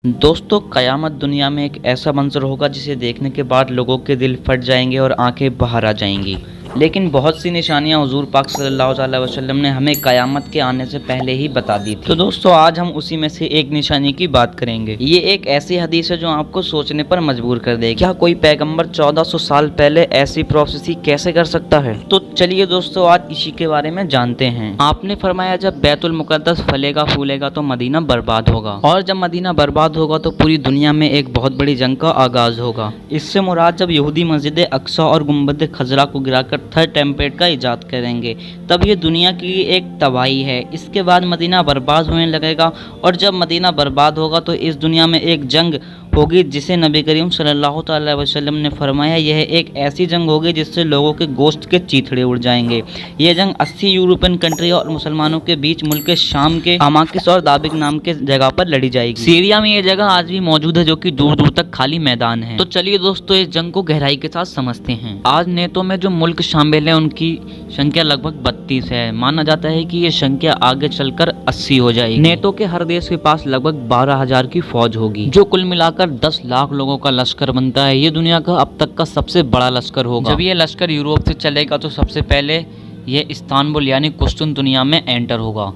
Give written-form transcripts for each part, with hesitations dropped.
दोस्तों क़यामत दुनिया में एक ऐसा मंजर होगा जिसे देखने के बाद लोगों के दिल फट जाएंगे और आंखें बाहर आ जाएंगी। लेकिन बहुत सी निशानियां हुजूर पाक सल्लल्लाहु अलैहि वसल्लम ने हमें क़यामत के आने से पहले ही बता दी थी। तो दोस्तों आज हम उसी में से एक निशानी की बात करेंगे। ये एक ऐसी हदीस है जो आपको सोचने पर मजबूर कर देगी। क्या कोई पैगंबर 1400 साल पहले ऐसी प्रोफेसी कैसे कर सकता है? तो चलिए दोस्तों आज इसी के बारे में जानते हैं। आपने फरमाया जब बैतुल मुक़द्दस फलेगा फूलेगा तो मदीना बर्बाद होगा, और जब मदीना बर्बाद होगा तो पूरी दुनिया में एक बहुत बड़ी जंग का आगाज होगा। इससे मुराद जब यहूदी मस्जिद अक्सा और गुंबद खजरा को गिराकर थर्ड टेम्पलेट का इजाद करेंगे, तब ये दुनिया के लिए एक तबाही है। इसके बाद मदीना बर्बाद होने लगेगा, और जब मदीना बर्बाद होगा तो इस दुनिया में एक जंग होगी जिसे नबी करीम सल्लल्लाहु अलैहि वसल्लम ने फरमाया यह एक ऐसी जंग होगी जिससे लोगों के गोश्त के चीथड़े उड़ जाएंगे। यह जंग 80 यूरोपियन कंट्री और मुसलमानों के बीच मुल्क शाम के अमाकिस और दाबिक नाम के जगह पर लड़ी जाएगी। सीरिया में यह जगह आज भी मौजूद है जो कि दूर दूर तक खाली मैदान है। तो चलिए दोस्तों इस जंग को गहराई के साथ समझते हैं। आज नेतो में जो मुल्क शामिल है उनकी संख्या लगभग 32 है। माना जाता है कि ये संख्या आगे चलकर 80 हो जाएगी। नेतो के हर देश के पास लगभग 12,000 की फौज होगी, जो कुल मिलाकर 10 लाख लोगों का लश्कर बनता है। ये दुनिया का अब तक का सबसे बड़ा लश्कर होगा। जब ये लश्कर यूरोप से चलेगा तो सबसे पहले ये इस्तांबुल यानी कुस्तुनतुनिया में एंटर होगा,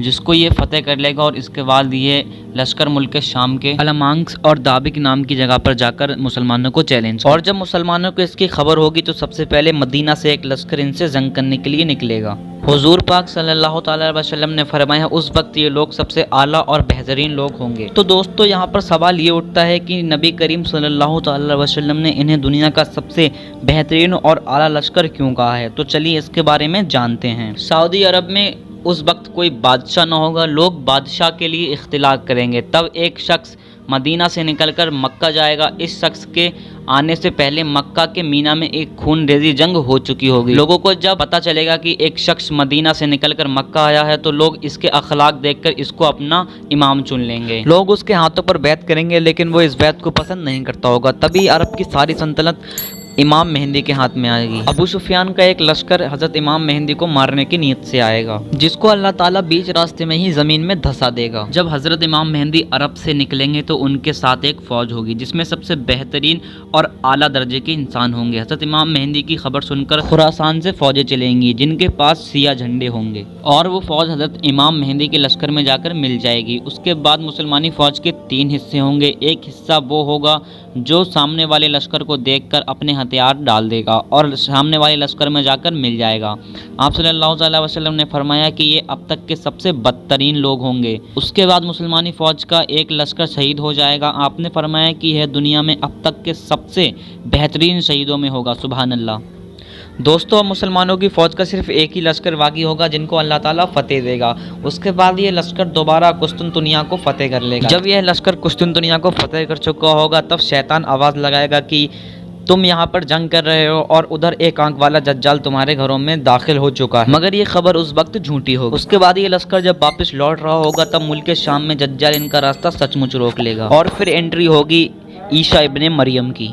जिसको ये फतेह कर लेगा, और इसके बाद ये लश्कर मुल्क शाम के अलमांक्स और दाबिक नाम की जगह पर जाकर मुसलमानों को चैलेंज। और जब मुसलमानों को इसकी खबर होगी तो सबसे पहले मदीना से एक लश्कर इनसे जंग करने के लिए निकलेगा। हुजूर पाक सल्लल्लाहु अलैहि वसल्लम ने फरमाया उस वक्त ये लोग सबसे आला और बेहतरीन लोग होंगे। तो दोस्तों यहाँ पर सवाल ये उठता है कि नबी करीम सल्लल्लाहु अलैहि वसल्लम ने इन्हें दुनिया का सबसे बेहतरीन और आला लश्कर क्यों कहा है? तो चलिए इसके बारे में जानते हैं। सऊदी अरब में उस वक्त कोई बादशाह न होगा, लोग बादशाह के लिए इख्तिलाफ करेंगे। तब एक शख्स मदीना से निकलकर मक्का जाएगा। इस शख्स के आने से पहले मक्का के मीना में एक खून रेजी जंग हो चुकी होगी। लोगों को जब पता चलेगा कि एक शख्स मदीना से निकलकर मक्का आया है तो लोग इसके अखलाक देखकर इसको अपना इमाम चुन लेंगे। लोग उसके हाथों पर बैत करेंगे, लेकिन वो इस बैत को पसंद नहीं करता होगा। तभी अरब की सारी सल्तनत इमाम मेहंदी के हाथ में आएगी। अबू सुफियान का एक लश्कर हजरत इमाम मेहंदी को मारने की नीयत से आएगा, जिसको अल्लाह ताला बीच रास्ते में ही जमीन में धंसा देगा। जब हजरत इमाम मेहंदी अरब से निकलेंगे तो उनके साथ एक फौज होगी जिसमें सबसे बेहतरीन और आला दर्जे के इंसान होंगे। हजरत इमाम मेहंदी की खबर सुनकर खुरासान से फौजें चलेंगी जिनके पास सिया झंडे होंगे, और वो फौज हजरत इमाम मेहंदी के लश्कर में जाकर मिल जाएगी। उसके बाद मुसलमानी फौज के 3 हिस्से होंगे। एक हिस्सा वो होगा जो सामने वाले लश्कर को देखकर अपने हथियार डाल देगा और सामने वाले लश्कर में जाकर मिल जाएगा। आप सल्लल्लाहु अलैहि वसल्लम ने फरमाया कि ये अब तक के सबसे बदतरीन लोग होंगे। उसके बाद मुसलमानी फौज का एक लश्कर शहीद हो जाएगा। आपने फरमाया कि यह दुनिया में अब तक के सबसे बेहतरीन शहीदों में होगा। सुभान अल्लाह। दोस्तों मुसलमानों की फ़ौज का सिर्फ एक ही लश्कर बाकी होगा जिनको अल्लाह ताला फतेह देगा। उसके बाद ये लश्कर दोबारा कुस्तुनतुनिया को फतेह कर लेगा। जब यह लश्कर कुस्तुनतुनिया को फतेह कर चुका होगा तब शैतान आवाज़ लगाएगा कि तुम यहाँ पर जंग कर रहे हो और उधर एक आंख वाला दज्जाल तुम्हारे घरों में दाखिल हो चुका है। मगर ये खबर उस वक्त झूठी होगी। उसके बाद ये लश्कर जब वापस लौट रहा होगा तब मुल्क शाम में दज्जाल इनका रास्ता सचमुच रोक लेगा, और फिर एंट्री होगी ईसा इब्ने मरियम की।